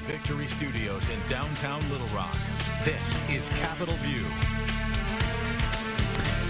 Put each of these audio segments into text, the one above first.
Victory Studios in downtown Little Rock. This is Capitol View.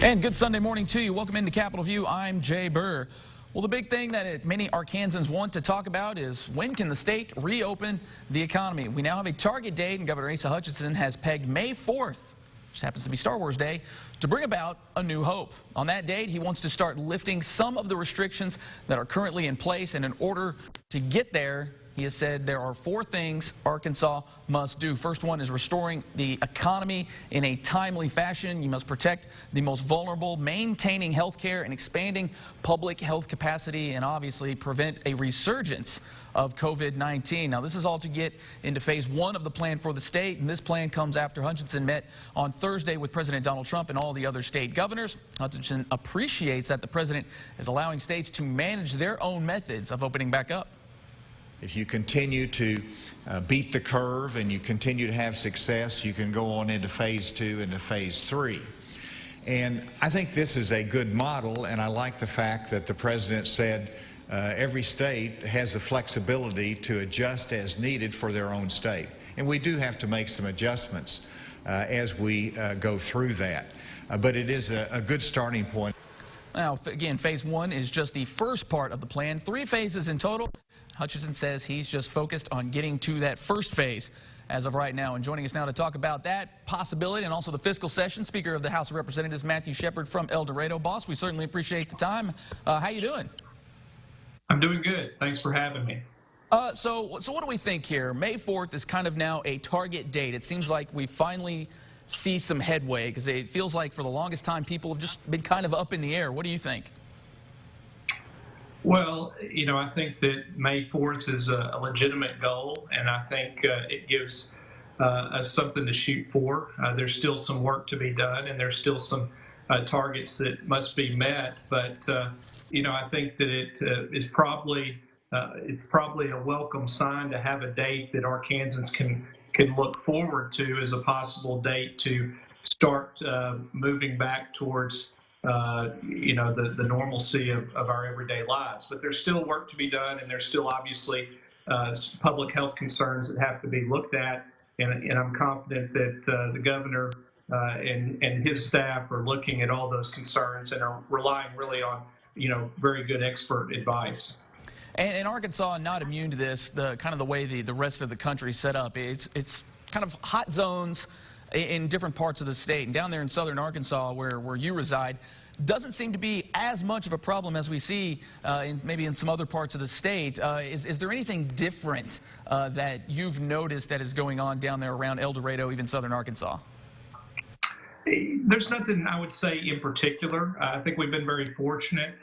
And good Sunday morning to you. Welcome into Capitol View. I'm Jay Burr. Well, the big thing that many Arkansans want to talk about is when can the state reopen the economy? We now have a target date, and Governor Asa Hutchinson has pegged May 4th, which happens to be Star Wars Day, to bring about a new hope. On that date, he wants to start lifting some of the restrictions that are currently in place, and in order to get there, he has said there are 4 things Arkansas must do. First one is restoring the economy in a timely fashion. You must protect the most vulnerable, maintaining health care and expanding public health capacity, and obviously prevent a resurgence of COVID-19. Now, this is all to get into phase 1 of the plan for the state, and this plan comes after Hutchinson met on Thursday with President Donald Trump and all the other state governors. Hutchinson appreciates that the president is allowing states to manage their own methods of opening back up. If you continue to beat the curve and you continue to have success, you can go on into phase 2 and to phase 3. And I think this is a good model, and I like the fact that the president said every state has the flexibility to adjust as needed for their own state. And we do have to make some adjustments as we go through that. But it is a good starting point. Now, again, phase 1 is just the first part of the plan. 3 phases in total. Hutchinson says he's just focused on getting to that first phase as of right now. And joining us now to talk about that possibility and also the fiscal session, Speaker of the House of Representatives, Matthew Shepard from El Dorado. Boss, we certainly appreciate the time. How you doing? I'm doing good. Thanks for having me. So what do we think here? May 4th is kind of now a target date. It seems like we finally see some headway because it feels like for the longest time people have just been kind of up in the air. What do you think? Well, you know, I think that May 4th is a legitimate goal, and I think it gives us something to shoot for. There's still some work to be done, and there's still some targets that must be met. But you know, I think that it's probably a welcome sign to have a date that Arkansans can look forward to as a possible date to start moving back towards you know, the normalcy of our everyday lives. But there's still work to be done, and there's still obviously public health concerns that have to be looked at. And I'm confident that the governor and his staff are looking at all those concerns and are relying really on, you know, very good expert advice. And Arkansas not immune to this, the kind of the way the rest of the country is set up. It's kind of hot zones in different parts of the state. And down there in southern Arkansas, where you reside, doesn't seem to be as much of a problem as we see maybe in some other parts of the state. Is there anything different that you've noticed that is going on down there around El Dorado, even southern Arkansas? There's nothing I would say in particular. I think we've been very fortunate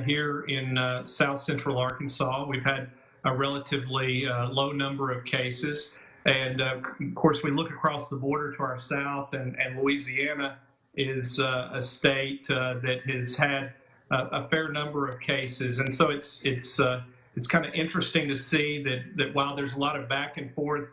here in south central Arkansas. We've had a relatively low number of cases. And of course, we look across the border to our south, and Louisiana is a state that has had a fair number of cases. And so it's kind of interesting to see that while there's a lot of back and forth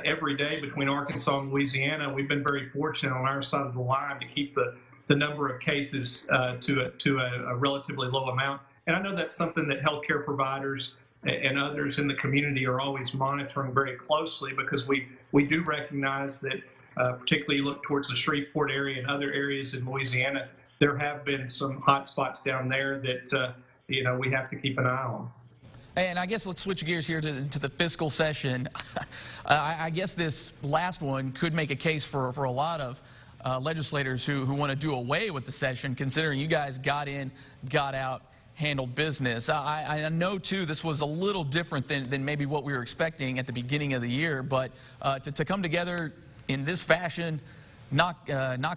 every day between Arkansas and Louisiana, we've been very fortunate on our side of the line to keep the number of cases to a relatively low amount. And I know that's something that healthcare providers and others in the community are always monitoring very closely, because we do recognize that particularly look towards the Shreveport area and other areas in Louisiana, there have been some hot spots down there that you know, we have to keep an eye on. And I guess let's switch gears here to the fiscal session. I guess this last one could make a case for a lot of legislators who want to do away with the session, considering you guys got in, got out, handled business. I know, too, this was a little different than maybe what we were expecting at the beginning of the year, but to come together in this fashion, knock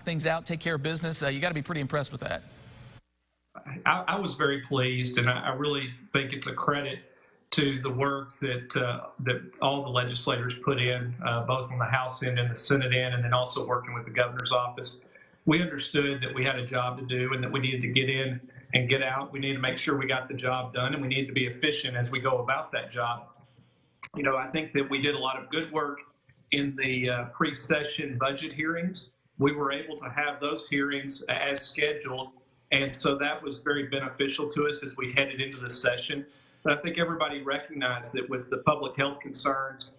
things out, take care of business, you got to be pretty impressed with that. I was very pleased, and I really think it's a credit to the work that all the legislators put in, both on the House end and the Senate end, and then also working with the governor's office. We understood that we had a job to do and that we needed to get in and get out. We needed to make sure we got the job done, and we needed to be efficient as we go about that job. You know, I think that we did a lot of good work in the pre-session budget hearings. We were able to have those hearings as scheduled, and so that was very beneficial to us as we headed into the session. But I think everybody recognized that with the public health concerns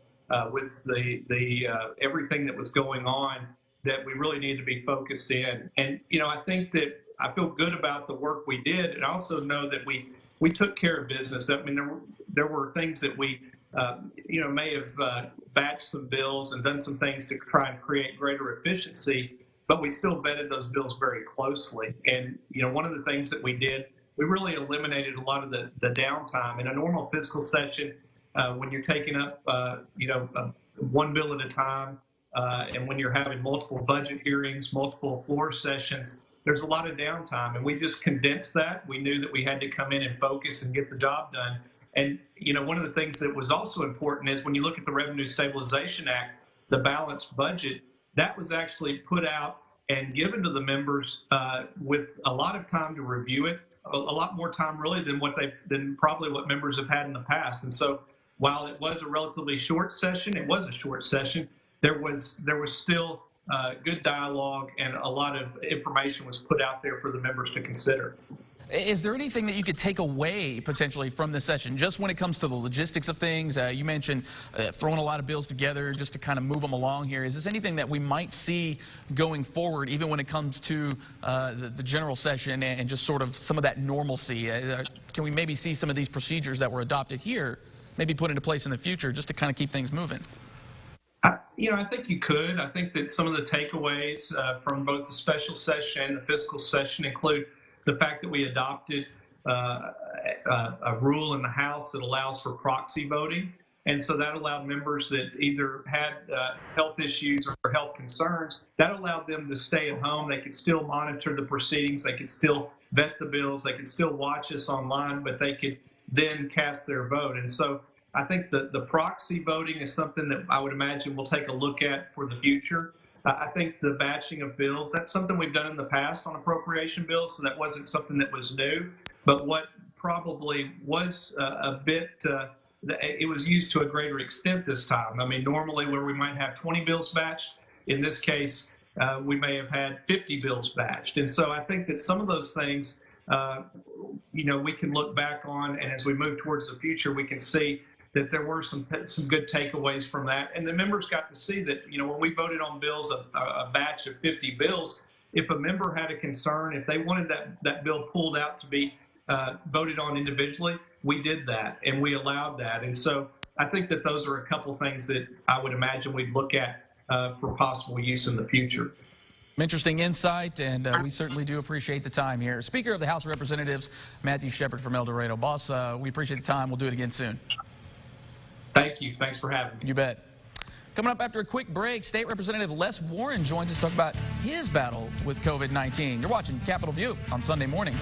with the everything that was going on, that we really needed to be focused in. And I think that I feel good about the work we did, and I also know that we took care of business. I mean, there were things that we may have batched some bills and done some things to try and create greater efficiency, but we still vetted those bills very closely. And one of the things that we did, we really eliminated a lot of the downtime. In a normal fiscal session, when you're taking up one bill at a time, and when you're having multiple budget hearings, multiple floor sessions, there's a lot of downtime, and we just condensed that. We knew that we had to come in and focus and get the job done. And one of the things that was also important is when you look at the Revenue Stabilization Act, the balanced budget, that was actually put out and given to the members with a lot of time to review it, a lot more time really than probably what members have had in the past. And so while it was a relatively short session, there was still good dialogue, and a lot of information was put out there for the members to consider. Is there anything that you could take away potentially from this session, just when it comes to the logistics of things? You mentioned throwing a lot of bills together just to kind of move them along here. Is this anything that we might see going forward, even when it comes to the general session and just sort of some of that normalcy? Can we maybe see some of these procedures that were adopted here maybe put into place in the future just to kind of keep things moving? I think you could. I think that some of the takeaways from both the special session and the fiscal session include the fact that we adopted a rule in the House that allows for proxy voting. And so that allowed members that either had health issues or health concerns, that allowed them to stay at home. They could still monitor the proceedings. They could still vet the bills. They could still watch us online, but they could then cast their vote. And so I think that the proxy voting is something that I would imagine we'll take a look at for the future. I think the batching of bills, that's something we've done in the past on appropriation bills, so that wasn't something that was new. But what probably was it was used to a greater extent this time. I mean, normally where we might have 20 bills batched, in this case, we may have had 50 bills batched. And so I think that some of those things, we can look back on, and as we move towards the future, we can see that there were some good takeaways from that. And the members got to see that, when we voted on bills, a batch of 50 bills, if a member had a concern, if they wanted that bill pulled out to be voted on individually, we did that, and we allowed that. And so I think that those are a couple things that I would imagine we'd look at for possible use in the future. Interesting insight, and we certainly do appreciate the time here. Speaker of the House of Representatives, Matthew Shepard from El Dorado. Boss, we appreciate the time. We'll do it again soon. Thank you. Thanks for having me. You bet. Coming up after a quick break, State Representative Les Warren joins us to talk about his battle with COVID-19. You're watching Capitol View on Sunday morning.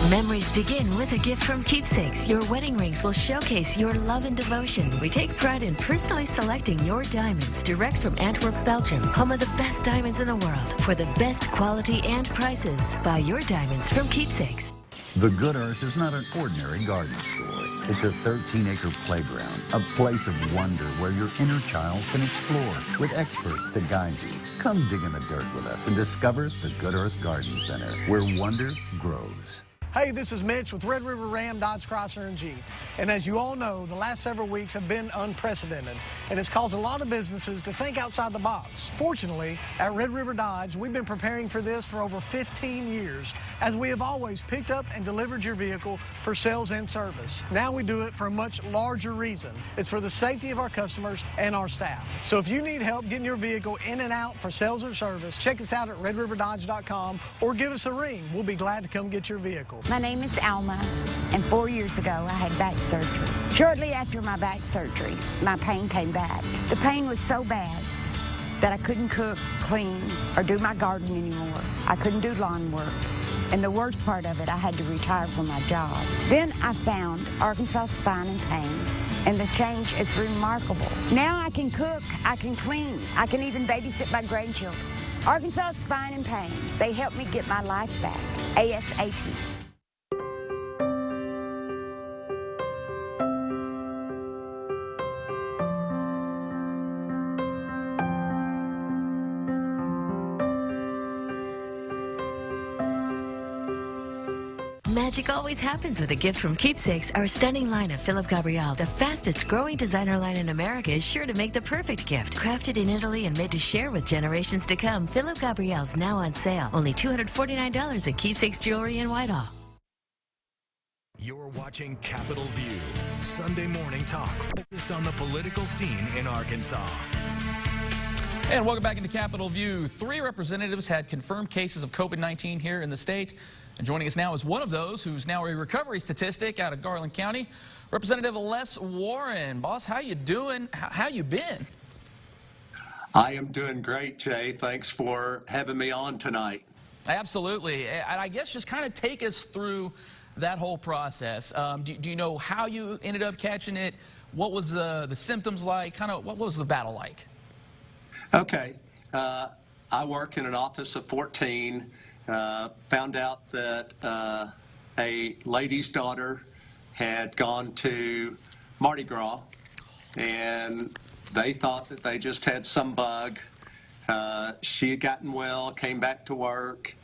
Memories begin with a gift from Keepsakes. Your wedding rings will showcase your love and devotion. We take pride in personally selecting your diamonds direct from Antwerp, Belgium, home of the best diamonds in the world. For the best quality and prices, buy your diamonds from Keepsakes. The Good Earth is not an ordinary garden store. It's a 13-acre playground, a place of wonder where your inner child can explore with experts to guide you. Come dig in the dirt with us and discover the Good Earth Garden Center, where wonder grows. Hey, this is Mitch with Red River Ram Dodge Chrysler and Jeep. And as you all know, the last several weeks have been unprecedented, and it's caused a lot of businesses to think outside the box. Fortunately, at Red River Dodge, we've been preparing for this for over 15 years, as we have always picked up and delivered your vehicle for sales and service. Now we do it for a much larger reason. It's for the safety of our customers and our staff. So if you need help getting your vehicle in and out for sales or service, check us out at redriverdodge.com or give us a ring. We'll be glad to come get your vehicle. My name is Alma, and 4 years ago I had back surgery. Shortly after my back surgery, my pain came back. The pain was so bad that I couldn't cook, clean, or do my garden anymore. I couldn't do lawn work. And the worst part of it, I had to retire from my job. Then I found Arkansas Spine and Pain, and the change is remarkable. Now I can cook, I can clean, I can even babysit my grandchildren. Arkansas Spine and Pain, they helped me get my life back, ASAP. Magic always happens with a gift from Keepsakes. Our stunning line of Philip Gabriel, the fastest growing designer line in America, is sure to make the perfect gift. Crafted in Italy and made to share with generations to come, Philip Gabriel's now on sale. Only $249 at Keepsakes Jewelry in Whitehall. You're watching Capitol View, Sunday morning talk focused on the political scene in Arkansas. And welcome back into Capitol View. 3 representatives had confirmed cases of COVID-19 here in the state. And joining us now is one of those who's now a recovery statistic out of Garland County, Representative Les Warren. Boss, how you doing? How you been? I am doing great, Jay. Thanks for having me on tonight. Absolutely. And I guess just kind of take us through that whole process. Do you know how you ended up catching it? What was the symptoms like? Kind of what was the battle like? Okay. I work in an office of 14. Found out that a lady's daughter had gone to Mardi Gras, and they thought that they just had some bug. She had gotten well, came back to work.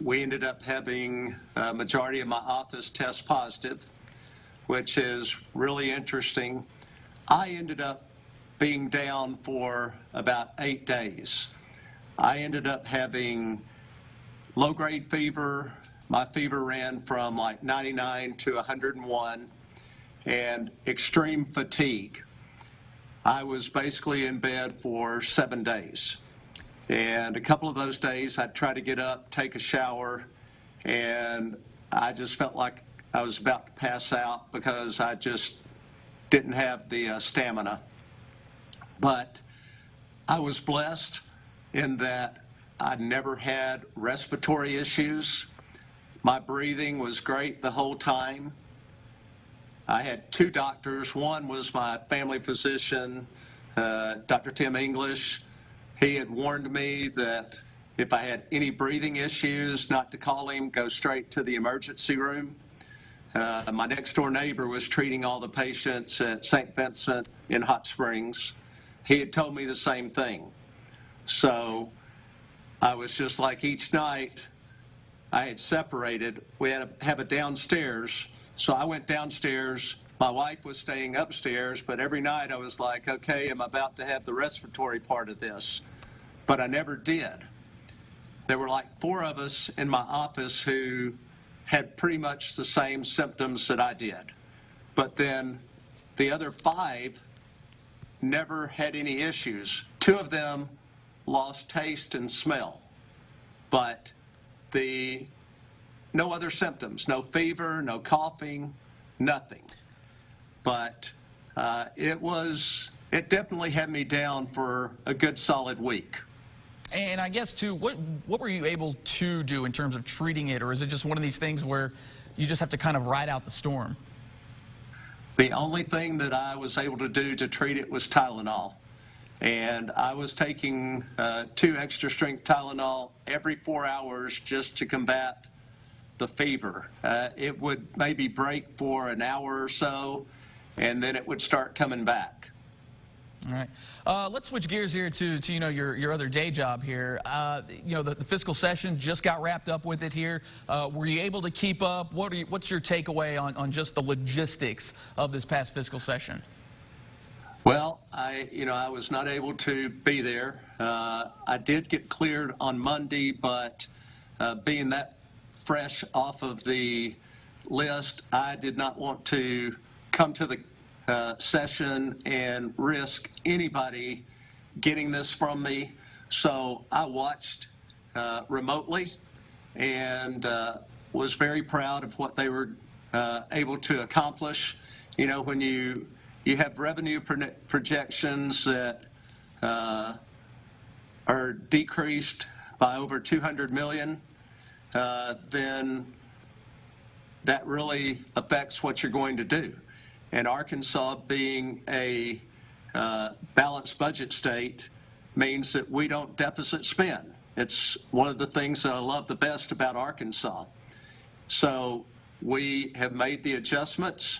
We ended up having a majority of my office test positive, which is really interesting. I ended up being down for about 8 days. I ended up having low-grade fever. My fever ran from like 99 to 101, and extreme fatigue. I was basically in bed for 7 days. And a couple of those days, I'd try to get up, take a shower, and I just felt like I was about to pass out because I just didn't have the stamina. But I was blessed in that I never had respiratory issues. My breathing was great the whole time. I had 2 doctors. One was my family physician, Dr. Tim English. He had warned me that if I had any breathing issues, not to call him, go straight to the emergency room. My next door neighbor was treating all the patients at St. Vincent in Hot Springs. He had told me the same thing. So I was just like each night I had separated. We had to have a downstairs. So I went downstairs. My wife was staying upstairs, but every night I was like, okay, I'm about to have the respiratory part of this. But I never did. There were like 4 of us in my office who had pretty much the same symptoms that I did. But then the other 5 never had any issues. 2 of them lost taste and smell, but no other symptoms, no fever, no coughing, nothing. But it definitely had me down for a good solid week. And I guess, too, what were you able to do in terms of treating it, or is it just one of these things where you just have to kind of ride out the storm? The only thing that I was able to do to treat it was Tylenol. And I was taking 2 extra strength Tylenol every 4 hours just to combat the fever. It would maybe break for an hour or so, and then it would start coming back. All right. Let's switch gears here to your other day job here. The fiscal session just got wrapped up with it here. Were you able to keep up? What's your takeaway on just the logistics of this past fiscal session? Well, I was not able to be there. I did get cleared on Monday, but being that fresh off of the list, I did not want to come to the session and risk anybody getting this from me. So I watched remotely and was very proud of what they were able to accomplish. You know, when you have revenue projections that are decreased by over $200 million, then that really affects what you're going to do. And Arkansas, being a balanced budget state, means that we don't deficit spend. It's one of the things that I love the best about Arkansas. So we have made the adjustments.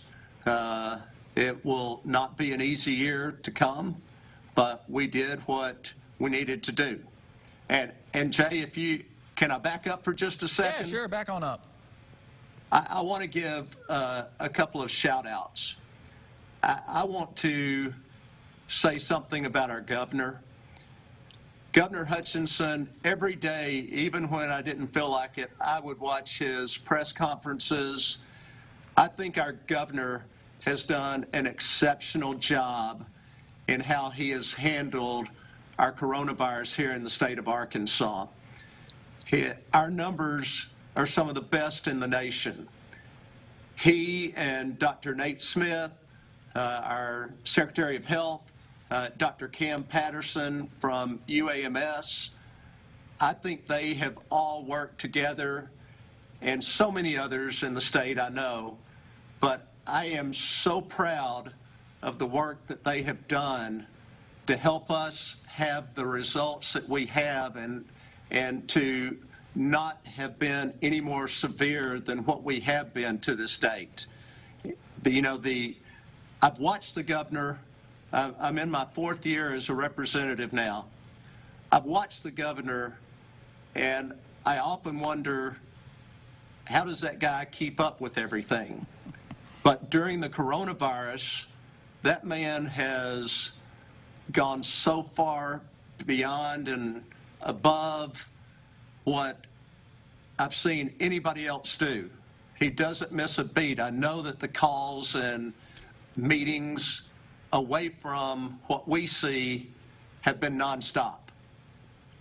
It will not be an easy year to come, but we did what we needed to do. And Jay, can I back up for just a second? Yeah, sure, back on up. I want to give a couple of shout-outs. I want to say something about our governor. Governor Hutchinson, every day, even when I didn't feel like it, I would watch his press conferences. I think our governor has done an exceptional job in how he has handled our coronavirus here in the state of Arkansas. Our numbers are some of the best in the nation. He and Dr. Nate Smith, our Secretary of Health, Dr. Cam Patterson from UAMS, I think they have all worked together, and so many others in the state I know, but I am so proud of the work that they have done to help us have the results that we have and to not have been any more severe than what we have been to this date. I've watched the governor. I'm in my 4th year as a representative now. I've watched the governor, and I often wonder, how does that guy keep up with everything? But during the coronavirus, that man has gone so far beyond and above what I've seen anybody else do. He doesn't miss a beat. I know that the calls and meetings away from what we see have been nonstop.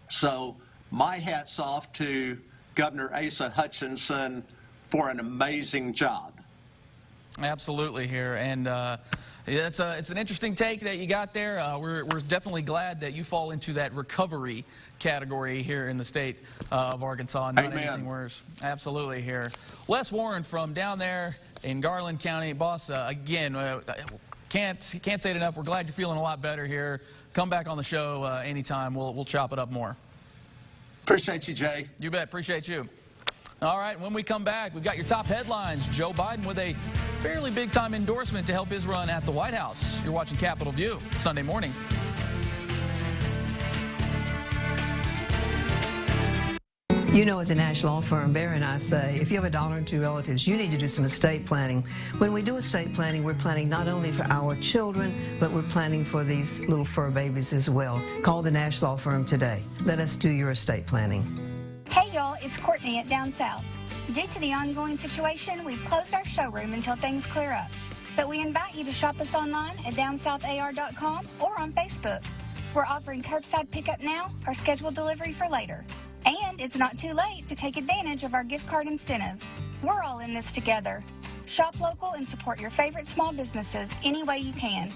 So my hat's off to Governor Asa Hutchinson for an amazing job. Absolutely here, and it's an interesting take that you got there. We're definitely glad that you fall into that recovery category here in the state of Arkansas. Not anything worse. Absolutely here. Les Warren from down there in Garland County. Boss, again, can't say it enough. We're glad you're feeling a lot better here. Come back on the show anytime. We'll chop it up more. Appreciate you, Jay. You bet. Appreciate you. All right, when we come back, we've got your top headlines. Joe Biden with a fairly big-time endorsement to help his run at the White House. You're watching Capitol View Sunday morning. You know, at the national law firm, Barry and I say, if you have $1 and 2 relatives, you need to do some estate planning. When we do estate planning, we're planning not only for our children, but we're planning for these little fur babies as well. Call the national law firm today. Let us do your estate planning. Hey y'all, it's Courtney at Down South. Due to the ongoing situation, we've closed our showroom until things clear up. But we invite you to shop us online at downsouthar.com or on Facebook. We're offering curbside pickup now or scheduled delivery for later. And it's not too late to take advantage of our gift card incentive. We're all in this together. Shop local and support your favorite small businesses any way you can.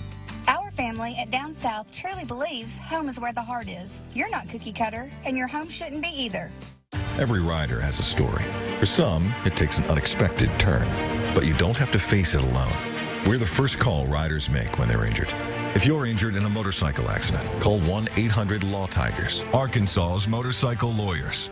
Our family at Down South truly believes home is where the heart is. You're not cookie cutter, and your home shouldn't be either. Every rider has a story. For some, it takes an unexpected turn, but you don't have to face it alone. We're the first call riders make when they're injured. If you're injured in a motorcycle accident, call 1-800-LAW-TIGERS, Arkansas's motorcycle lawyers.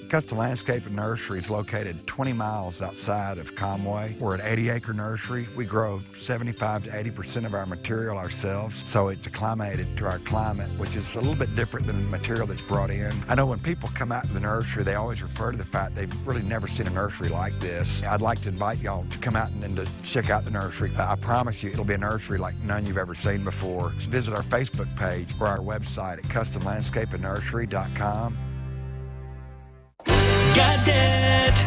Custom Landscape and Nursery is located 20 miles outside of Conway. We're an 80-acre nursery. We grow 75 to 80% of our material ourselves, so it's acclimated to our climate, which is a little bit different than the material that's brought in. I know when people come out to the nursery, they always refer to the fact they've really never seen a nursery like this. I'd like to invite y'all to come out and to check out the nursery. I promise you, it'll be a nursery like none you've ever seen before. Visit our Facebook page or our website at customlandscapeandnursery.com. Got debt,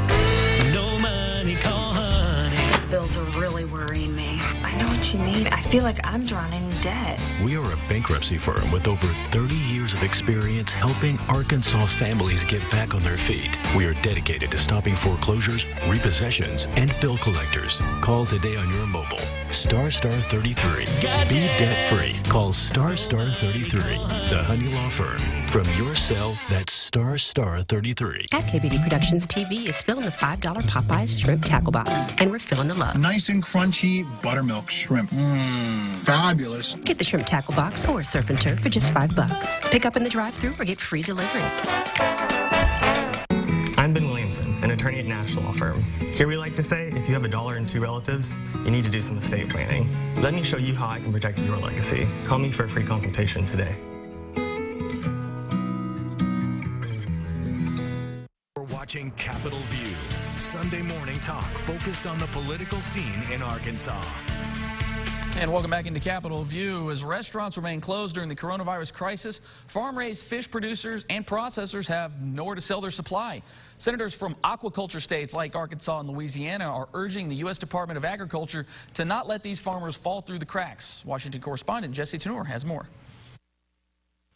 no money, call honey. These bills are really worrying me. I know what you mean. I feel like I'm drowning in debt. We are a bankruptcy firm with over 30 years of experience helping Arkansas families get back on their feet. We are dedicated to stopping foreclosures, repossessions, and bill collectors. Call today on your mobile. *33. Be debt-free. Call *33. The Honey Law Firm. From your cell, that's *33. At KBD Productions TV is filling the $5 Popeyes shrimp tackle box, and we're filling the love. Nice and crunchy buttermilk shrimp. Fabulous. Get the shrimp tackle box or surf and turf for just $5. Pick up in the drive-thru or get free delivery. I'm Ben Williamson, an attorney at National Law Firm. Here we like to say, if you have $1 and 2 relatives, you need to do some estate planning. Let me show you how I can protect your legacy. Call me for a free consultation today. We're watching Capitol View, Sunday morning talk focused on the political scene in Arkansas. And welcome back into Capitol View. As restaurants remain closed during the coronavirus crisis, farm-raised fish producers and processors have nowhere to sell their supply. Senators from aquaculture states like Arkansas and Louisiana are urging the U.S. Department of Agriculture to not let these farmers fall through the cracks. Washington correspondent Jesse Tenor has more.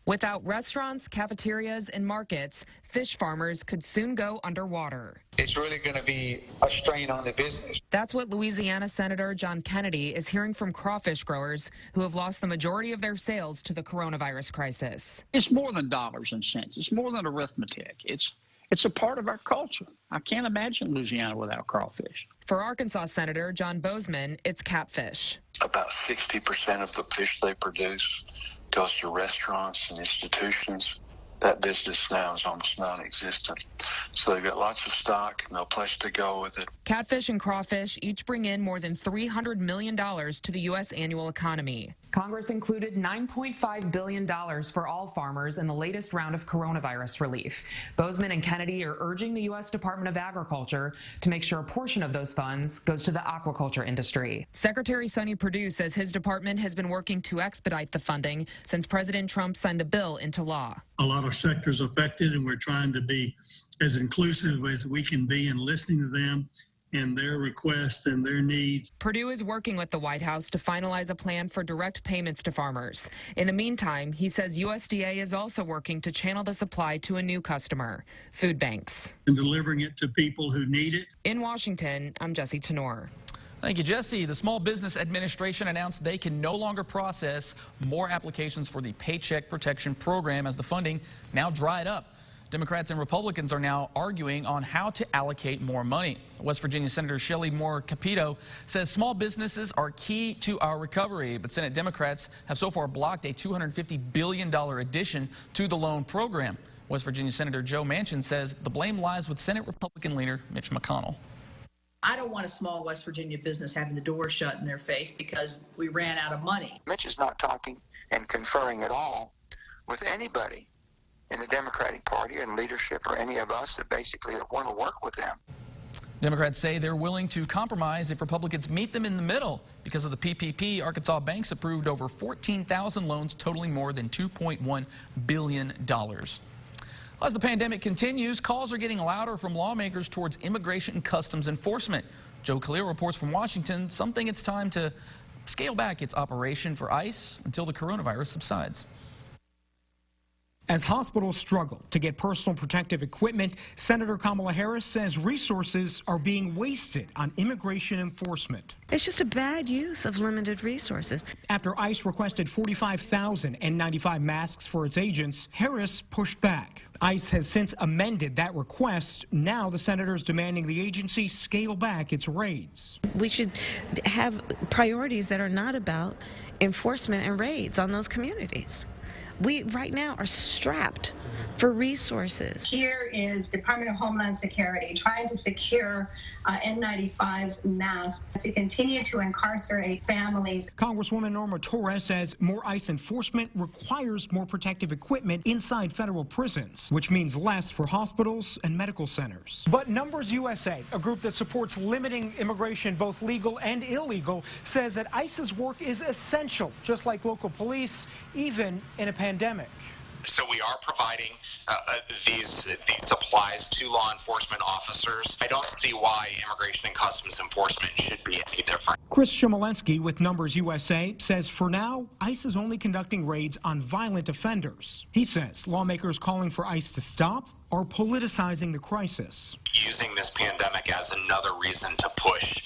Without restaurants, cafeterias, and markets, fish farmers could soon go underwater. It's really going to be a strain on the business. That's what Louisiana Senator John Kennedy is hearing from crawfish growers who have lost the majority of their sales to the coronavirus crisis. It's more than dollars and cents. It's more than arithmetic. It's a part of our culture. I can't imagine Louisiana without crawfish. For Arkansas Senator John Bozeman, it's catfish. About 60% of the fish they produce goes to restaurants and institutions. That business now is almost non-existent. So they've got lots of stock, no place to go with it. Catfish and crawfish each bring in more than $300 million to the U.S. annual economy. Congress included $9.5 billion for all farmers in the latest round of coronavirus relief. Bozeman and Kennedy are urging the U.S. Department of Agriculture to make sure a portion of those funds goes to the aquaculture industry. Secretary Sonny Perdue says his department has been working to expedite the funding since President Trump signed the bill into law. A lot of sectors affected, and we're trying to be as inclusive as we can be in listening to them and their requests and their needs. Perdue is working with the White House to finalize a plan for direct payments to farmers. In the meantime, he says USDA is also working to channel the supply to a new customer, food banks. And delivering it to people who need it. In Washington, I'm Jesse Tenor. Thank you, Jesse. The Small Business Administration announced they can no longer process more applications for the Paycheck Protection Program as the funding now dried up. Democrats and Republicans are now arguing on how to allocate more money. West Virginia Senator Shelley Moore Capito says small businesses are key to our recovery, but Senate Democrats have so far blocked a $250 billion addition to the loan program. West Virginia Senator Joe Manchin says the blame lies with Senate Republican leader Mitch McConnell. I don't want a small West Virginia business having the door shut in their face because we ran out of money. Mitch is not talking and conferring at all with anybody in the Democratic Party and leadership or any of us that basically want to work with them. Democrats say they're willing to compromise if Republicans meet them in the middle. Because of the PPP, Arkansas banks approved over 14,000 loans totaling more than $2.1 billion. As the pandemic continues, calls are getting louder from lawmakers towards immigration and customs enforcement. Joe Khalil reports from Washington, some think it's time to scale back its operation for ICE until the coronavirus subsides. As hospitals struggle to get personal protective equipment, Senator Kamala Harris says resources are being wasted on immigration enforcement. It's just a bad use of limited resources. After ICE requested 45,000 N95 masks for its agents, Harris pushed back. ICE has since amended that request. Now the senator's demanding the agency scale back its raids. We should have priorities that are not about enforcement and raids on those communities. We right now are strapped for resources. Here is Department of Homeland Security trying to secure N95s, masks, to continue to incarcerate families. Congresswoman Norma Torres says more ICE enforcement requires more protective equipment inside federal prisons, which means less for hospitals and medical centers. But Numbers USA, a group that supports limiting immigration, both legal and illegal, says that ICE's work is essential, just like local police, even in a pandemic. So we are providing these supplies to law enforcement officers. I don't see why Immigration and Customs Enforcement should be any different. Chris Shimolensky with Numbers USA says for now, ICE is only conducting raids on violent offenders. He says lawmakers calling for ICE to stop are politicizing the crisis. Using this pandemic as another reason to push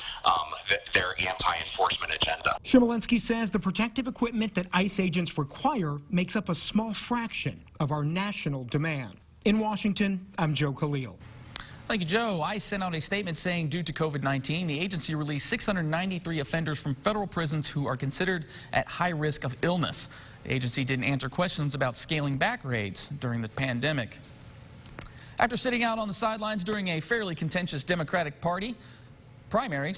their anti-enforcement agenda. Shimolensky says the protective equipment that ICE agents require makes up a small fraction of our national demand. In Washington, I'm Joe Khalil. Thank you, Joe. ICE sent out a statement saying due to COVID-19, the agency released 693 offenders from federal prisons who are considered at high risk of illness. The agency didn't answer questions about scaling back raids during the pandemic. After sitting out on the sidelines during a fairly contentious Democratic Party primary,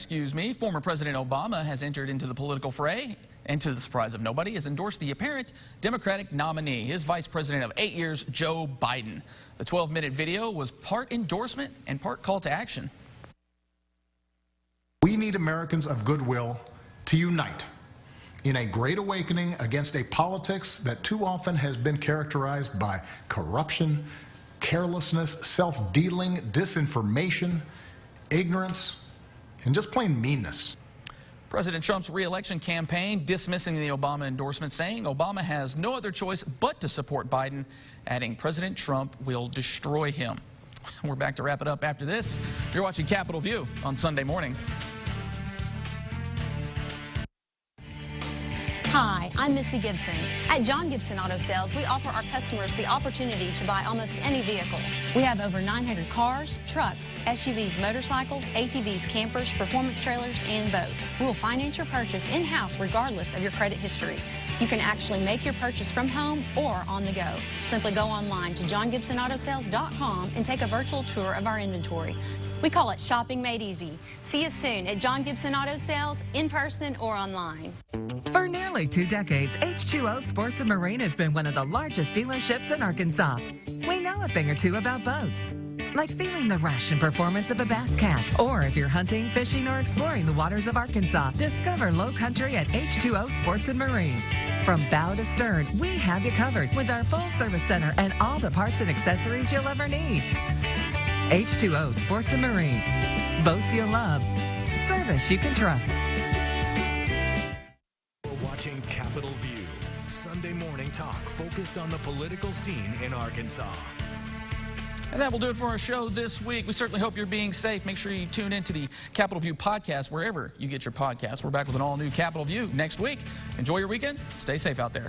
former President Obama has entered into the political fray and, to the surprise of nobody, has endorsed the apparent Democratic nominee, his vice president of 8 years, Joe Biden. The 12-minute video was part endorsement and part call to action. need Americans of goodwill to unite in a great awakening against a politics that too often has been characterized by corruption, carelessness, self-dealing, disinformation, ignorance, and just plain meanness. President Trump's re-election campaign dismissing the Obama endorsement, saying Obama has no other choice but to support Biden, adding President Trump will destroy him. We're back to wrap it up after this. You're watching Capitol View on Sunday morning. Hi, I'm Missy Gibson. At John Gibson Auto Sales, we offer our customers the opportunity to buy almost any vehicle. We have over 900 cars, trucks, SUVs, motorcycles, ATVs, campers, performance trailers, and boats. We will finance your purchase in-house regardless of your credit history. You can actually make your purchase from home or on the go. Simply go online to johngibsonautosales.com and take a virtual tour of our inventory. We call it shopping made easy. See you soon at John Gibson Auto Sales, in person or online. For nearly 2 decades, H2O Sports & Marine has been one of the largest dealerships in Arkansas. We know a thing or two about boats, like feeling the rush and performance of a bass cat. Or if you're hunting, fishing, or exploring the waters of Arkansas, discover low country at H2O Sports & Marine. From bow to stern, we have you covered with our full service center and all the parts and accessories you'll ever need. H2O Sports & Marine. Boats you'll love. Service you can trust. We're watching Capitol View, Sunday morning talk focused on the political scene in Arkansas. And that will do it for our show this week. We certainly hope you're being safe. Make sure you tune into the Capitol View podcast wherever you get your podcasts. We're back with an all-new Capitol View next week. Enjoy your weekend. Stay safe out there.